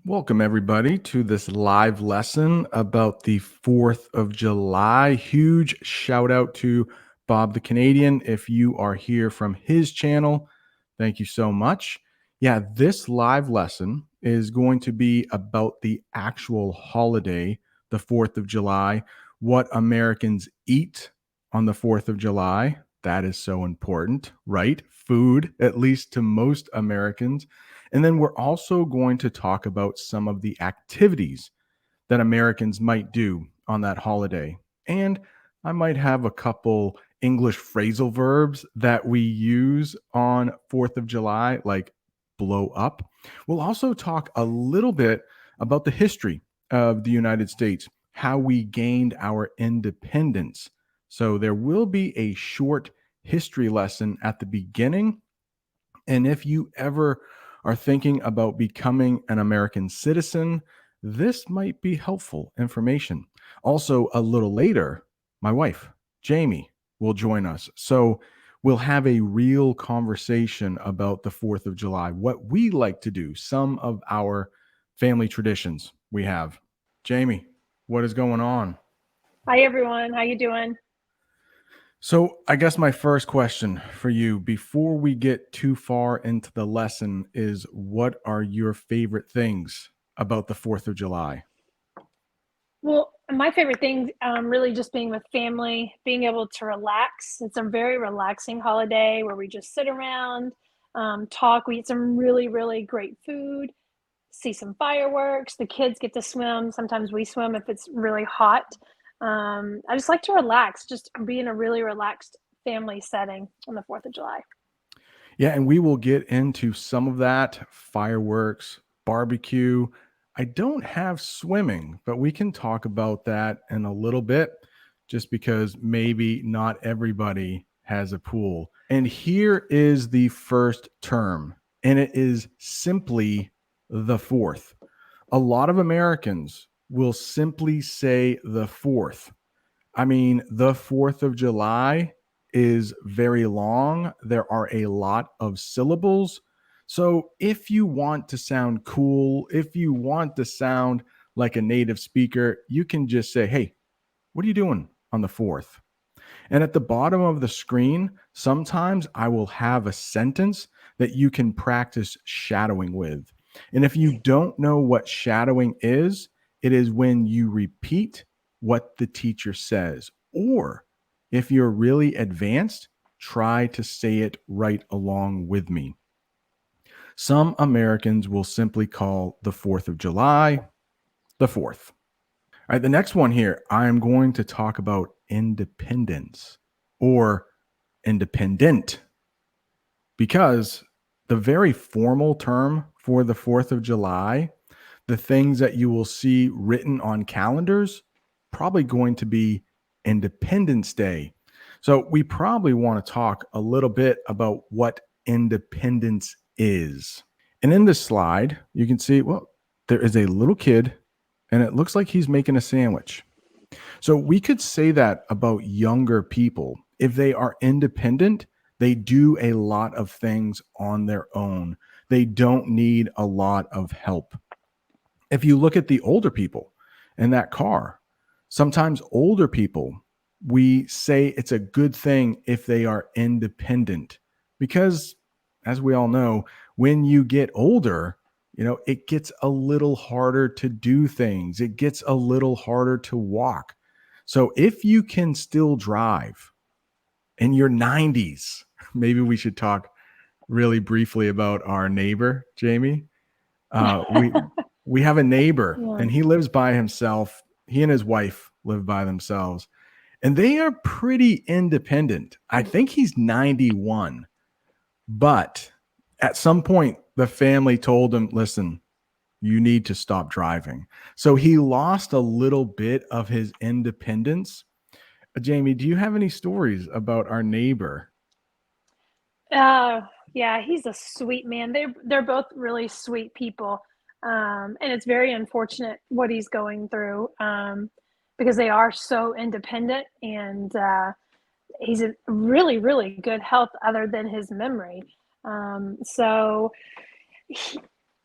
Welcome, everybody, to this live lesson about the 4th of July. Huge shout out to Bob the Canadian. If you are here from his channel, thank you so much. Yeah, this live lesson is going to be about the actual holiday, the 4th of July, what Americans eat on the 4th of July. That is so important, right? Food, at least to most Americans. And then we're also going to talk about some of the activities that Americans might do on that holiday. And I might have a couple English phrasal verbs that we use on 4th of July, like blow up. We'll also talk a little bit about the history of the United States, how we gained our independence. So there will be a short history lesson at the beginning. And if you ever are thinking about becoming an American citizen, this might be helpful information. Also, a little later, my wife, Jamie, will join us. So we'll have a real conversation about the 4th of July, what we like to do, some of our family traditions we have. Jamie, what is going on? Hi everyone, how you doing? So, I guess my first question for you before we get too far into the lesson is what are your favorite things about the 4th of July? Well, my favorite thing, really just being with family, being able to relax. It's a very relaxing holiday where we just sit around, talk. We eat some really, really great food, see some fireworks. The kids get to swim. Sometimes we swim if it's really hot. I just like to relax, just be in a really relaxed family setting on the 4th of July. Yeah, and we will get into some of that fireworks, barbecue. I don't have swimming, but we can talk about that in a little bit just because maybe not everybody has a pool. And here is the first term, and it is simply the 4th. A lot of Americans will simply say the 4th. I mean, the 4th of July is very long. There are a lot of syllables. So if you want to sound cool, if you want to sound like a native speaker, you can just say, hey, what are you doing on the 4th? And at the bottom of the screen, sometimes I will have a sentence that you can practice shadowing with. And if you don't know what shadowing is, it is when you repeat what the teacher says. Or if you're really advanced, try to say it right along with me. Some Americans will simply call the 4th of July the 4th. All right, the next one here, I'm going to talk about independence or independent because the very formal term for the 4th of July, the things that you will see written on calendars, probably going to be Independence Day. So we probably want to talk a little bit about what independence is. And in this slide, you can see, well, there is a little kid and it looks like he's making a sandwich. So we could say that about younger people. If they are independent, they do a lot of things on their own. They don't need a lot of help. If you look at the older people in that car, sometimes older people, we say it's a good thing if they are independent because, as we all know, when you get older, it gets a little harder to do things. It gets a little harder to walk. So if you can still drive in your 90s, maybe we should talk really briefly about our neighbor, Jamie. We have a neighbor Yeah. and he lives by himself. He and his wife live by themselves and they are pretty independent. I think he's 91, but at some point the family told him, listen, you need to stop driving. So he lost a little bit of his independence. Jamie, do you have any stories about our neighbor? Uh, yeah, he's a sweet man. They're both really sweet people. And it's very unfortunate what he's going through because they are so independent and he's in really, really good health other than his memory. So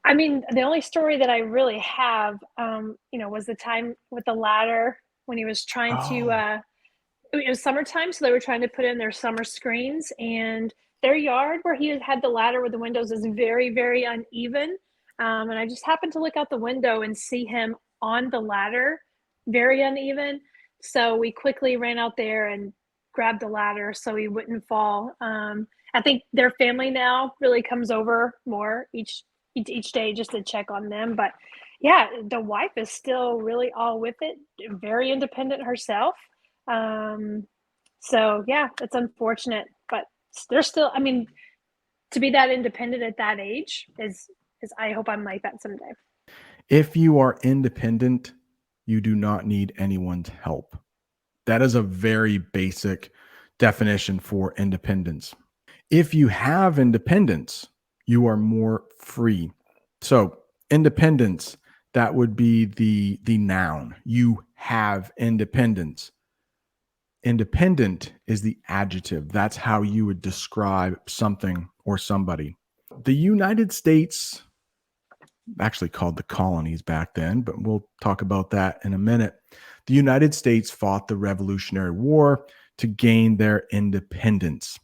I mean, the only story that I really have, was the time with the ladder when he was trying to, Oh, it was summertime, so they were trying to put in their summer screens, and their yard where he had the ladder with the windows is very, very uneven. And I just happened to look out the window and see him on the ladder, very uneven. So we quickly ran out there and grabbed the ladder so he wouldn't fall. I think their family now really comes over more each day just to check on them. But yeah, the wife is still really all with it, very independent herself. Um, so yeah, it's unfortunate, but they're still. I mean, to be that independent at that age is. I hope I'm like that someday. if you are independent, you do not need anyone's help. That is a very basic definition for independence. If you have independence, you are more free. So, independence, that would be the noun. You have independence. Independent is the adjective. That's how you would describe something or somebody. The United States, actually called the colonies back then, but we'll talk about that in a minute. The United States fought the Revolutionary War to gain their independence.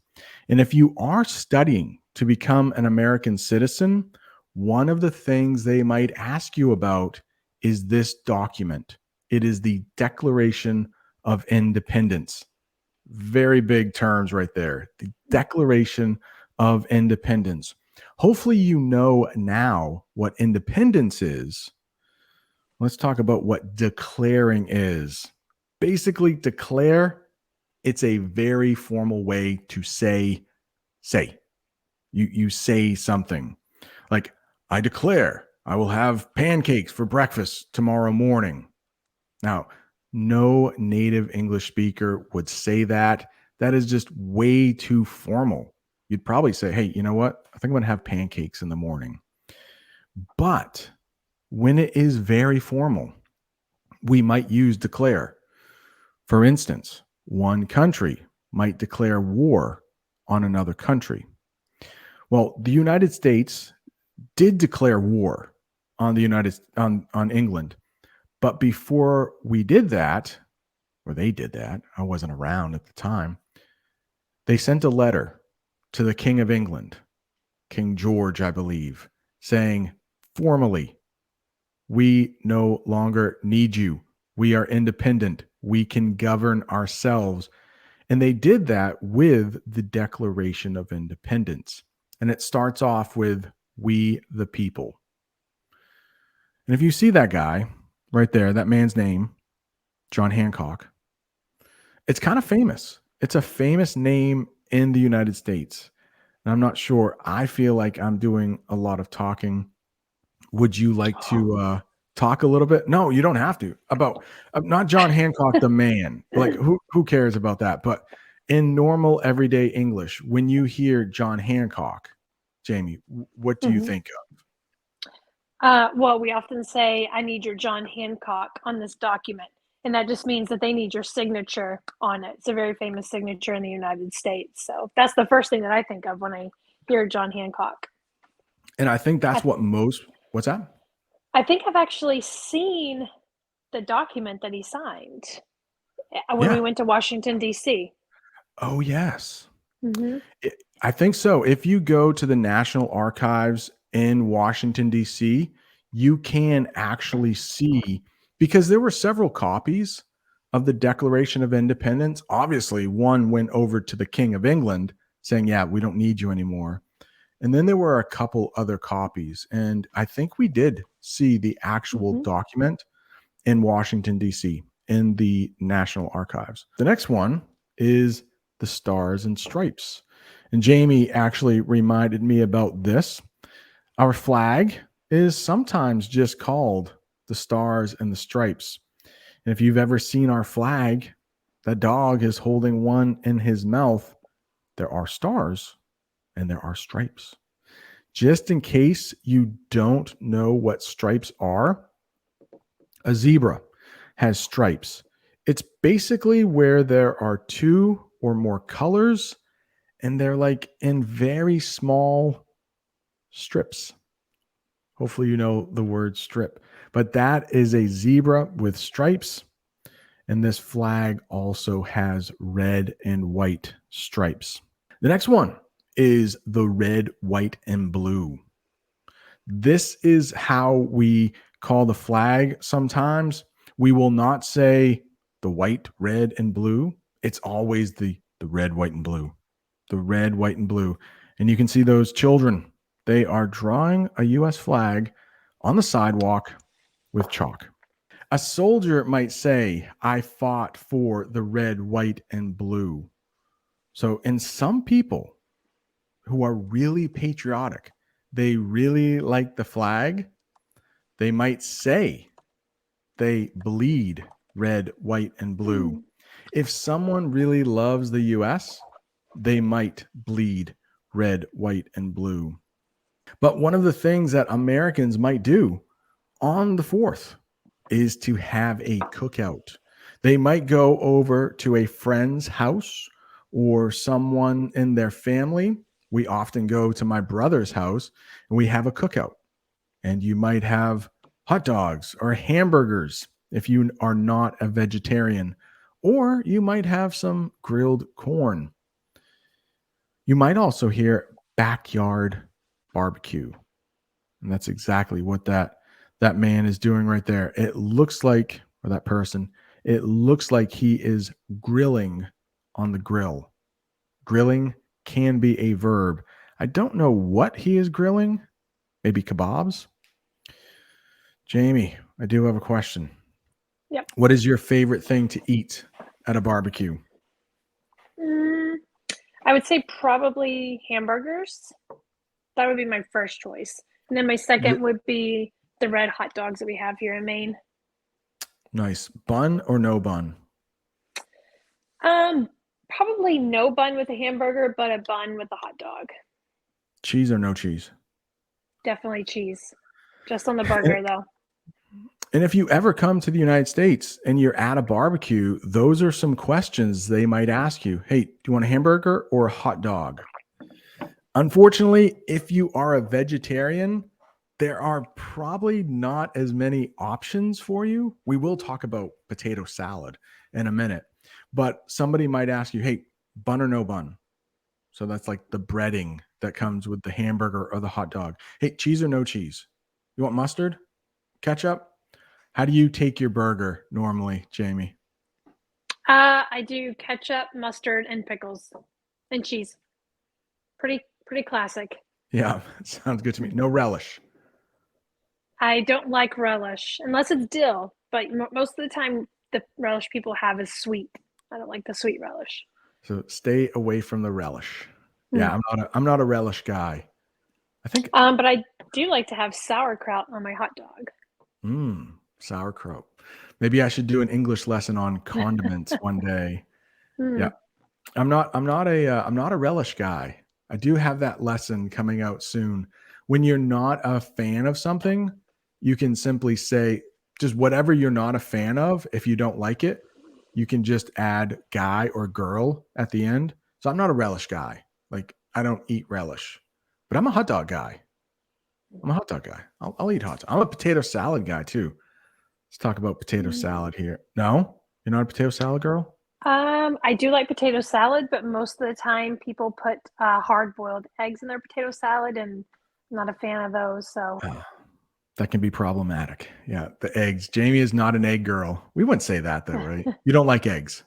And if you are studying to become an American citizen, one of the things they might ask you about is this document. It is the Declaration of Independence. Very big terms right there. The Declaration of Independence. Hopefully, you know now what independence is. Let's talk about what declaring is. Basically, declare, it's a very formal way to say. You say something like, I declare I will have pancakes for breakfast tomorrow morning. Now, no native English speaker would say that. That is just way too formal. You'd probably say, hey, you know what? I think I'm going to have pancakes in the morning. But when it is very formal, we might use declare. For instance, one country might declare war on another country. Well, the United States did declare war on the on England, but before we did that, or they did that, I wasn't around at the time. They sent a letter to the King of England, King George, I believe, saying formally, we no longer need you. We are independent. We can govern ourselves. And they did that with the Declaration of Independence. And it starts off with we the people. And if you see that guy right there, that man's name, John Hancock, it's kind of famous. It's a famous name in the United States. And I'm not sure. I feel like I'm doing a lot of talking. Would you like to talk a little bit? No, you don't have to. About not John Hancock, the man. Like who cares about that? But in normal everyday English, when you hear John Hancock, Jamie, what do you Mhm. think Well, we often say, I need your John Hancock on this document. And that just means that they need your signature on it. It's a very famous signature in the United States. So that's the first thing that I think of when I hear John Hancock. And I think I, that's what most. What's that? I think I've actually seen the document that he signed when we Yeah. went to Washington, D.C. Oh yes. Hmm. I think so. If you go to the National Archives in Washington, D.C., you can actually see, because there were several copies of the Declaration of Independence. Obviously, one went over to the King of England saying, yeah, we don't need you anymore. And then there were a couple other copies. And I think we did see the actual Hmm. document in Washington, D.C., in the National Archives. The next one is the Stars and Stripes. And Jamie actually reminded me about this. Our flag is sometimes just called the Stars and the Stripes. And if you've ever seen our flag, that dog is holding one in his mouth. There are stars and there are stripes. Just in case you don't know what stripes are, a zebra has stripes. It's basically where there are two or more colors and they're like in very small strips. Hopefully, you know the word strip. But that is a zebra with stripes. And this flag also has red and white stripes. The next one is the red, white, and blue. This is how we call the flag sometimes. We will not say the white, red, and blue. It's always the red, white, and blue. The red, white, and blue. And you can see those children. They are drawing a U.S. flag on the sidewalk with chalk. A soldier might say, I fought for the red, white, and blue. So, in some people who are really patriotic, they really like the flag, they might say they bleed red, white, and blue. If someone really loves the US, they might bleed red, white, and blue. But one of the things that Americans might do on the 4th is to have a cookout. They might go over to a friend's house or someone in their family. We often go to my brother's house and we have a cookout. And you might have hot dogs or hamburgers if you are not a vegetarian, or you might have some grilled corn. You might also hear backyard barbecue. And that's exactly what that man is doing right there. It looks like, or that person, it looks like he is grilling on the grill. Grilling can be a verb. I don't know what he is grilling. Maybe kebabs. Jamie, I do have a question. Yep. What is your favorite thing to eat at a barbecue? I would say probably hamburgers. That would be my first choice. And then my second would be the red hot dogs that we have here in Maine. Nice. Bun or no bun? Probably no bun with a hamburger, but a bun with a hot dog. Cheese or no cheese? Definitely cheese. Just on the burger, though. And if you ever come to the United States and you're at a barbecue, those are some questions they might ask you. Hey, do you want a hamburger or a hot dog? Unfortunately, if you are a vegetarian, there are probably not as many options for you. We will talk about potato salad in a minute, but somebody might ask you, hey, bun or no bun? So that's like the breading that comes with the hamburger or the hot dog. Hey, cheese or no cheese? You want mustard? Ketchup? How do you take your burger normally, Jamie? I do ketchup, mustard, and pickles, and cheese. Pretty classic. Yeah, sounds good to me. No relish. I don't like relish unless it's dill, but most of the time the relish people have is sweet. I don't like the sweet relish. So stay away from the relish. Yeah, I'm not a relish guy. I think but I do like to have sauerkraut on my hot dog. Sauerkraut. Maybe I should do an English lesson on condiments one day. Yeah. I'm not a relish guy. I do have that lesson coming out soon. When you're not a fan of something, you can simply say just whatever you're not a fan of. If you don't like it, you can just add guy or girl at the end. So I'm not a relish guy. Like I don't eat relish, but I'm a hot dog guy. I'm a hot dog guy. I'll eat hot dog. I'm a potato salad guy too. Let's talk about potato salad here. No, you're not a potato salad girl? I do like potato salad, but most of the time people put hard-boiled eggs in their potato salad, and I'm not a fan of those. So that can be problematic. Yeah, the eggs. Jamie is not an egg girl. We wouldn't say that though, right? You don't like eggs?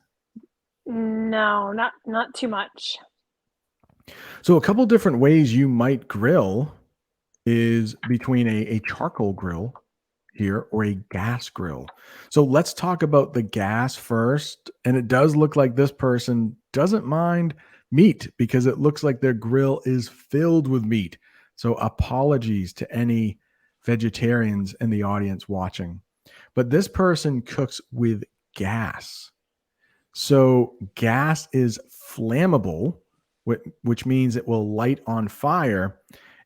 No, not too much. So a couple different ways you might grill is between a charcoal grill here or a gas grill. So let's talk about the gas first. And it does look like this person doesn't mind meat because it looks like their grill is filled with meat. So apologies to any vegetarians in the audience watching. But this person cooks with gas. So gas is flammable, which means it will light on fire.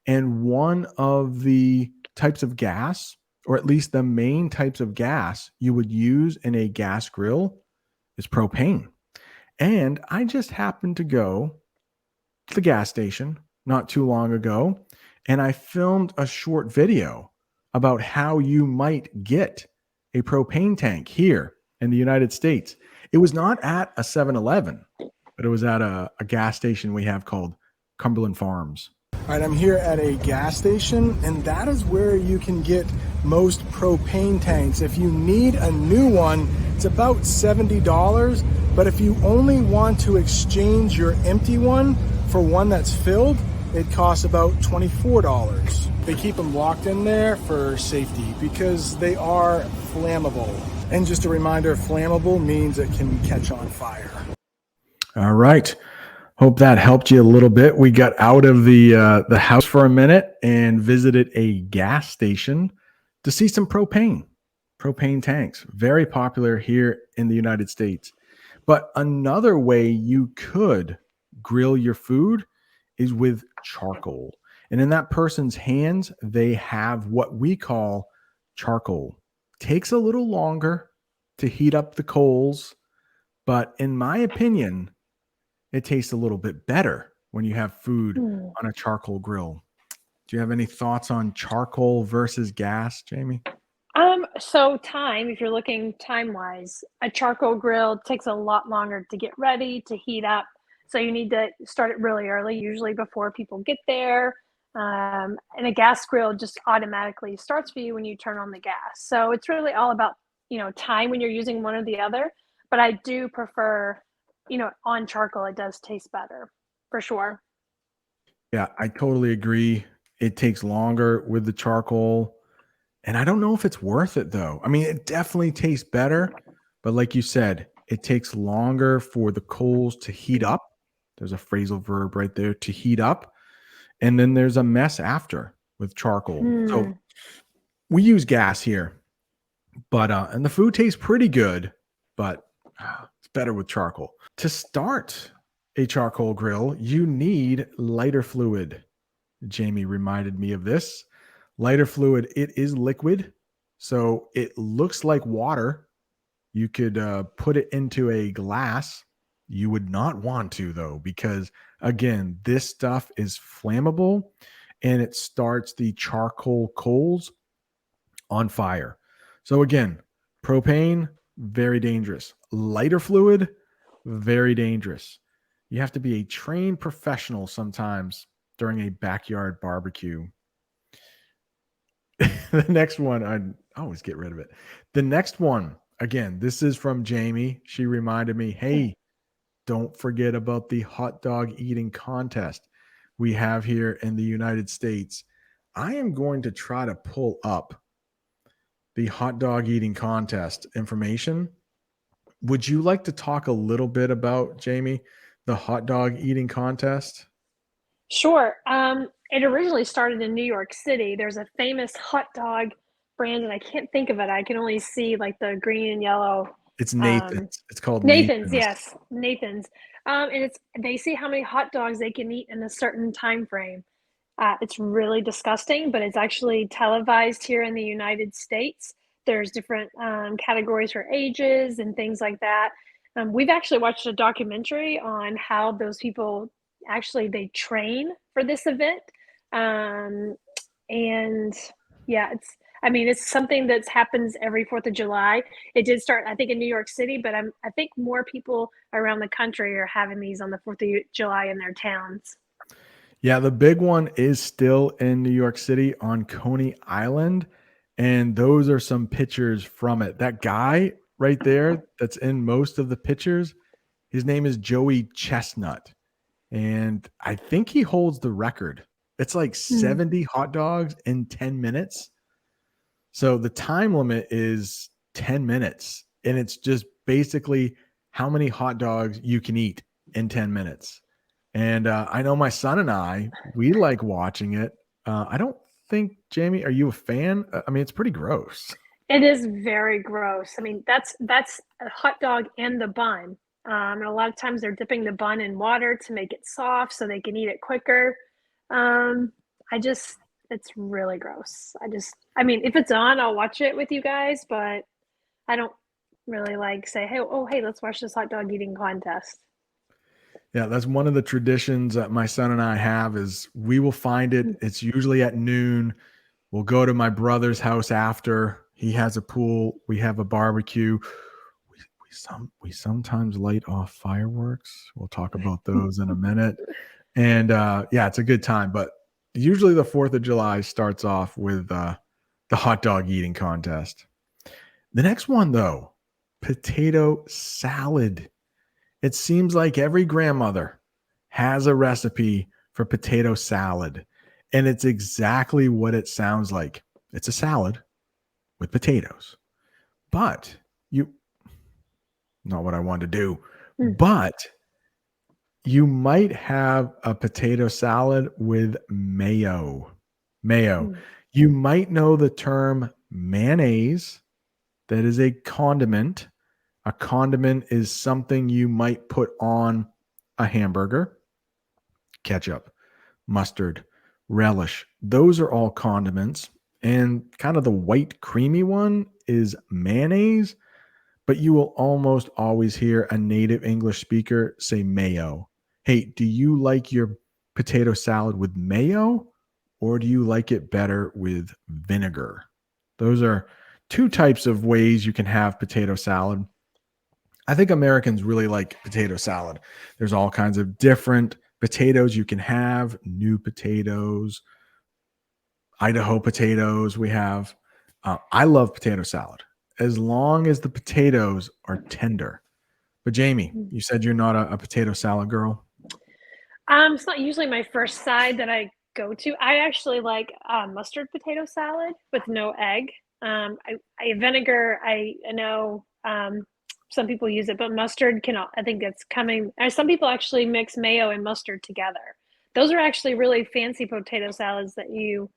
And one of the types of gas, or at least the main types of gas you would use in a gas grill, is propane. And I just happened to go to the gas station not too long ago, and I filmed a short video about how you might get a propane tank here in the United States. It was not at a 7-Eleven, but it was at a gas station we have called Cumberland Farms. All right, I'm here at a gas station, and that is where you can get most propane tanks. If you need a new one, it's about $70, but if you only want to exchange your empty one for one that's filled, it costs about $24. They keep them locked in there for safety because they are flammable. And just a reminder, flammable means it can catch on fire. All right. Hope that helped you a little bit. We got out of the house for a minute and visited a gas station to see some propane tanks. Very popular here in the United States. But another way you could grill your food is with charcoal. And in that person's hands, they have what we call charcoal. Takes a little longer to heat up the coals, but in my opinion, it tastes a little bit better when you have food on a charcoal grill. Do you have any thoughts on charcoal versus gas, Jamie? So time, if you're looking time-wise, a charcoal grill takes a lot longer to get ready, to heat up. So you need to start it really early, usually before people get there. And a gas grill just automatically starts for you when you turn on the gas. So it's really all about, time when you're using one or the other. But I do prefer, on charcoal, it does taste better for sure. Yeah, I totally agree. It takes longer with the charcoal. And I don't know if it's worth it though. I mean, it definitely tastes better, but like you said, it takes longer for the coals to heat up. There's a phrasal verb right there, to heat up. And then there's a mess after with charcoal. So we use gas here, but and the food tastes pretty good, but it's better with charcoal. To start a charcoal grill, you need lighter fluid. Jamie reminded me of this. Lighter fluid, it is liquid, so it looks like water. You could put it into a glass. You would not want to, though, because, again, this stuff is flammable, and it starts the charcoal coals on fire. So, again, propane, very dangerous. Lighter fluid, very dangerous. You have to be a trained professional sometimes during a backyard barbecue. The next one, I always get rid of it. The next one, again, this is from Jamie. She reminded me, hey, don't forget about the hot dog eating contest we have here in the United States. I am going to try to pull up the hot dog eating contest information. Would you like to talk a little bit about, Jamie, the hot dog eating contest? Sure. It originally started in New York City. There's a famous hot dog brand, and I can't think of it. I can only see like the green and yellow. It's Um, Nathan's. It's called Nathan's, Nathan's. yes, Nathan's. And they see how many hot dogs they can eat in a certain time frame. It's really disgusting, but it's actually televised here in the United States. There's different categories for ages and things like that. We've actually watched a documentary on how those people actually they train for this event. Um, and yeah, it's something that happens every 4th of July. It did start, I think, in New York City, but I think more people around the country are having these on the 4th of July in their towns. Yeah, the big one is still in New York City on Coney Island. And those are some pictures from it. That guy right there that's in most of the pictures, his name is Joey Chestnut. And I think he holds the record. It's like 70 hot dogs in 10 minutes. So the time limit is 10 minutes. And it's just basically how many hot dogs you can eat in 10 minutes. And I know my son and we like watching it. I don't think, Jamie, are you a fan? I mean, it's pretty gross. It is very gross. I mean, that's a hot dog and the bun. And a lot of times they're dipping the bun in water to make it soft so they can eat it quicker. Um, it's really gross. I mean, if it's on, I'll watch it with you guys, but I don't really like say, hey, let's watch this hot dog eating contest. Yeah, that's one of the traditions that my son and I have is we will find it. It's usually at noon. We'll go to my brother's house after. He has a pool. We have a barbecue. We sometimes light off fireworks. We'll talk about those in a minute. And yeah, it's a good time. But usually the 4th of July starts off with the hot dog eating contest. The next one, though, potato salad. It seems like every grandmother has a recipe for potato salad, and it's exactly what it sounds like. It's a salad with potatoes, but not what I wanted to do, but you might have a potato salad with mayo. You might know the term mayonnaise. That is a condiment. A condiment is something you might put on a hamburger. Ketchup, mustard, relish. Those are all condiments. And kind of the white creamy one is mayonnaise. But you will almost always hear a native English speaker say mayo. Hey, do you like your potato salad with mayo, or do you like it better with vinegar? Those are two types of ways you can have potato salad. I think Americans really like potato salad. There's all kinds of different potatoes you can have, new potatoes, Idaho potatoes we have. I love potato salad as long as the potatoes are tender. But Jamie, you said you're not a potato salad girl. It's not usually my first side that I go to. I actually like mustard potato salad with no egg. Vinegar. I know some people use it, but mustard can. I think it's coming. Some people actually mix mayo and mustard together. Those are actually really fancy potato salads that you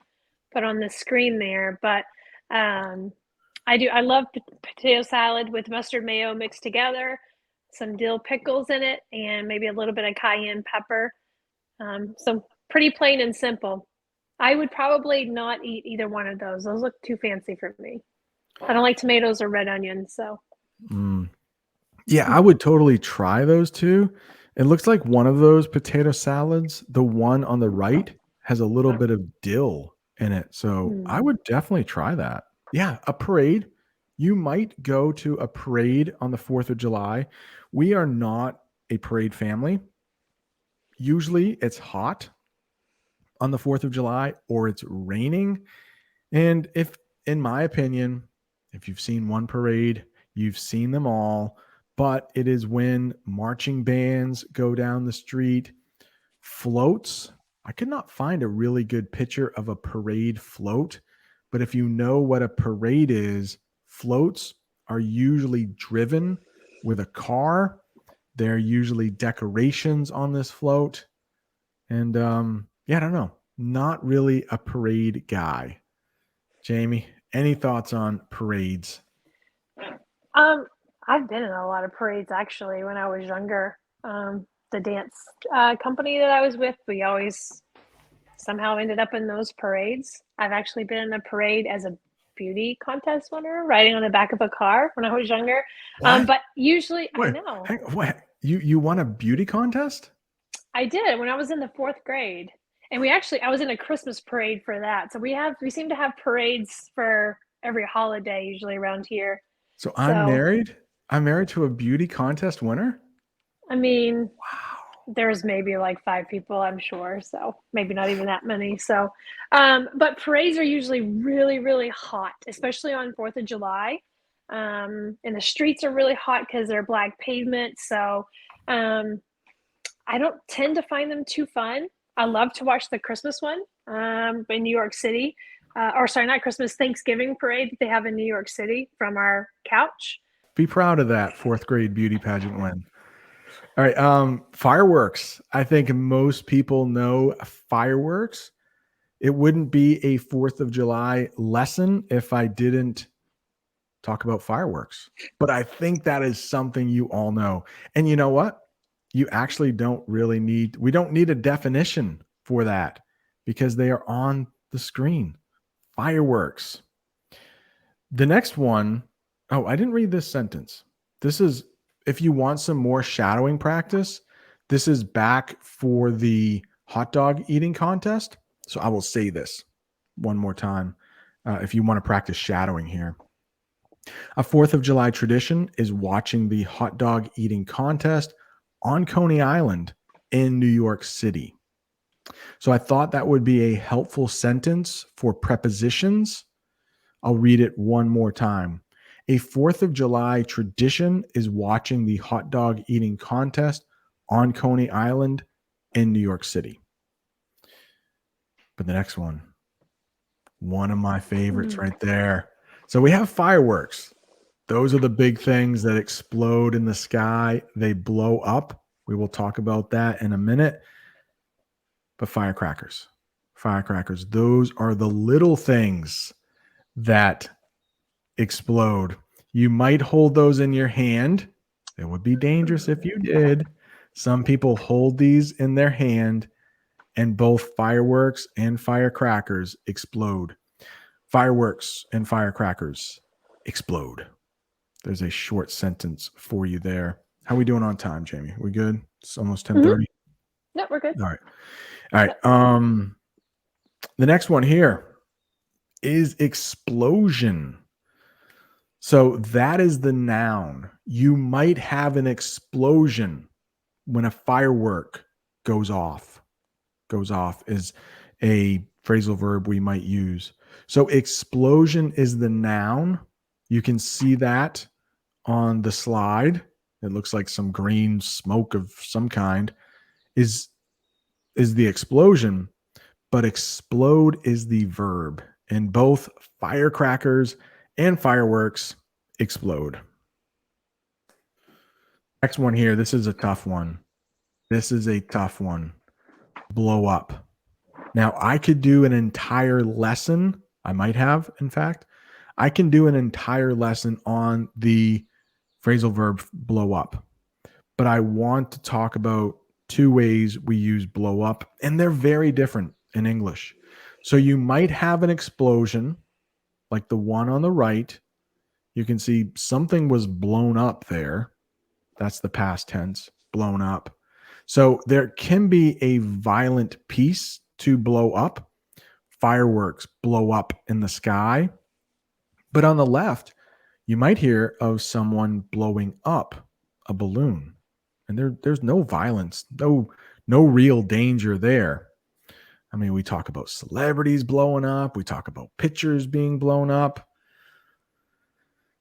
put on the screen there. But I love potato salad with mustard mayo mixed together, some dill pickles in it, and maybe a little bit of cayenne pepper. So pretty plain and simple. I would probably not eat either one of those. Those look too fancy for me. I don't like tomatoes or red onions, so. Yeah, I would totally try those two. It looks like one of those potato salads, the one on the right, has a little bit of dill in it. So I would definitely try that. Yeah, a parade. You might go to a parade on the 4th of July. We are not a parade family. Usually it's hot on the 4th of July or it's raining. And if, in my opinion, if you've seen one parade, you've seen them all, but it is when marching bands go down the street, floats. I could not find a really good picture of a parade float, but if you know what a parade is, floats are usually driven with a car. There are usually decorations on this float. And yeah, I don't know. Not really a parade guy. Jamie, any thoughts on parades? I've been in a lot of parades actually when I was younger. The dance company that I was with, we always somehow ended up in those parades. I've actually been in a parade as a beauty contest winner, riding on the back of a car when I was younger. What? But usually, Wait, I know what? You won a beauty contest? I did when I was in the 4th grade, and I was in a Christmas parade for that. So we seem to have parades for every holiday usually around here. So I'm So married. I'm married to a beauty contest winner. I mean, Wow. there's maybe like 5 people, I'm sure. So maybe not even that many. So, but parades are usually really, really hot, especially on 4th of July. And the streets are really hot because they're black pavement. So, I don't tend to find them too fun. I love to watch the Christmas one in New York City. Or sorry, not Christmas, Thanksgiving parade that they have in New York City from our couch. Be proud of that 4th grade beauty pageant win. All right. Fireworks. I think most people know fireworks. It wouldn't be a 4th of July lesson if I didn't talk about fireworks. But I think that is something you all know. And you know what? You actually we don't need a definition for that because they are on the screen. Fireworks. The next one, oh, I didn't read this sentence. This is, if you want some more shadowing practice, this is back for the hot dog eating contest. So I will say this one more time. if you want to practice shadowing here. A 4th of July tradition is watching the hot dog eating contest on Coney Island in New York City. So I thought that would be a helpful sentence for prepositions. I'll read it one more time. A 4th of July tradition is watching the hot dog eating contest on Coney Island in New York City. But the next one of my favorites right there. So we have fireworks. Those are the big things that explode in the sky. They blow up. We will talk about that in a minute. But firecrackers, those are the little things that explode. You might hold those in your hand. It would be dangerous if you did. Some people hold these in their hand, and both fireworks and firecrackers explode. Fireworks and firecrackers explode. There's a short sentence for you there. How are we doing on time, Jamie? We good? It's almost 10:30. No, we're good. All right. The next one here is explosion. So that is the noun. You might have an explosion when a firework goes off. Goes off is a phrasal verb we might use. So explosion is the noun. You can see that on the slide. It looks like some green smoke of some kind is the explosion, but explode is the verb. And both firecrackers and fireworks explode. Next one here. This is a tough one. Blow up. Now, I could do an entire lesson. I might have, in fact. I can do an entire lesson on the phrasal verb blow up. But I want to talk about two ways we use blow up, and they're very different in English. So you might have an explosion, like the one on the right. You can see something was blown up there. That's the past tense, blown up. So there can be a violent piece to blow up. Fireworks blow up in the sky. But on the left, you might hear of someone blowing up a balloon. And there's no violence, no real danger there. I mean, we talk about celebrities blowing up. We talk about pictures being blown up.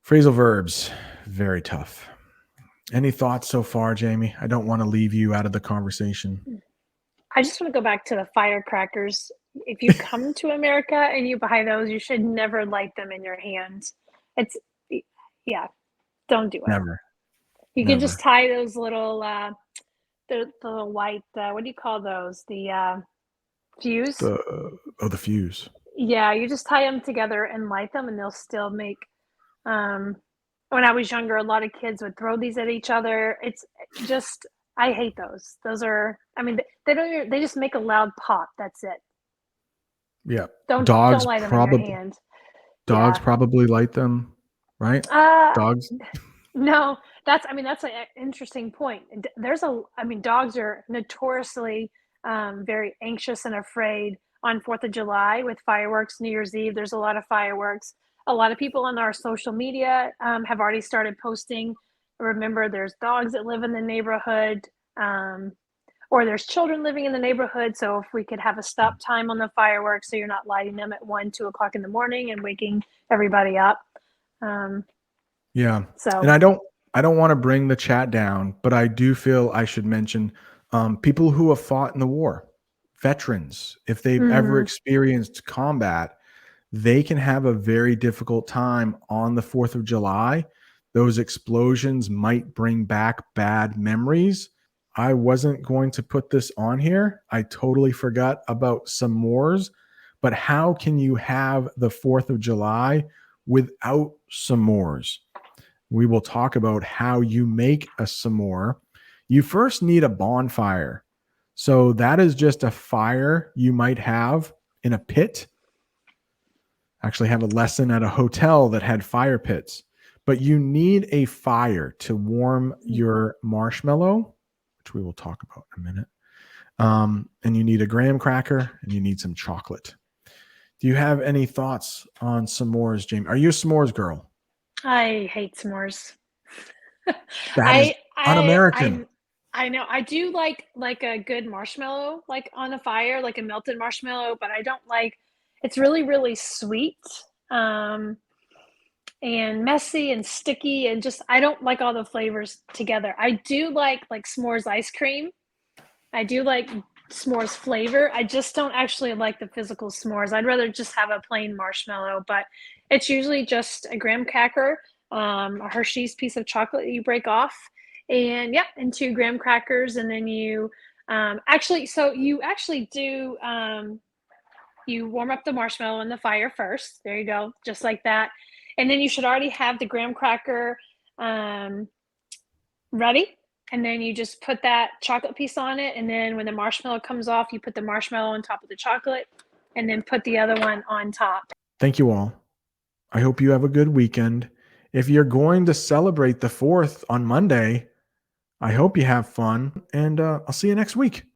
Phrasal verbs, very tough. Any thoughts so far, Jamie? I don't want to leave you out of the conversation. I just want to go back to the firecrackers. If you come to America and you buy those, you should never light them in your hand. Don't do it. Never. You can just tie those little, the white, what do you call those? The fuse? The fuse. Yeah, you just tie them together and light them, and they'll still make. When I was younger, a lot of kids would throw these at each other. It's just, I hate those. Those are, I mean, they just make a loud pop. That's it. Yeah. Don't light them in your hand. Dogs probably light them, right? Dogs. No, that's an interesting point. Dogs are notoriously very anxious and afraid on 4th of July with fireworks. New Year's Eve, there's a lot of fireworks. A lot of people on our social media have already started posting. Remember, there's dogs that live in the neighborhood, or there's children living in the neighborhood. So if we could have a stop time on the fireworks, so you're not lighting them at 1, 2 o'clock in the morning and waking everybody up. Yeah. So, and I don't want to bring the chat down, but I do feel I should mention people who have fought in the war, veterans. If they've ever experienced combat, they can have a very difficult time on the 4th of July. Those explosions might bring back bad memories. I wasn't going to put this on here. I totally forgot about s'mores. But how can you have the 4th of July without s'mores? We will talk about how you make a s'more. You first need a bonfire. So that is just a fire you might have in a pit. Actually have a lesson at a hotel that had fire pits. But you need a fire to warm your marshmallow, which we will talk about in a minute. And you need a graham cracker and you need some chocolate. Do you have any thoughts on s'mores, Jamie? Are you a s'mores girl? I hate s'mores. That is I I un-American. I I know. I do like a good marshmallow, like, on the fire, like a melted marshmallow, but I don't like it's really, really sweet, um, and messy and sticky and just I don't like all the flavors together. I do like s'mores ice cream. I do like s'mores flavor. I just don't actually like the physical s'mores. I'd rather just have a plain marshmallow, but it's usually just a graham cracker, a Hershey's piece of chocolate that you break off, and yeah, and two graham crackers, and then you you actually do you warm up the marshmallow in the fire first. There you go, just like that, and then you should already have the graham cracker um, ready. And then you just put that chocolate piece on it. And then when the marshmallow comes off, you put the marshmallow on top of the chocolate and then put the other one on top. Thank you all. I hope you have a good weekend. If you're going to celebrate the 4th on Monday, I hope you have fun, and I'll see you next week.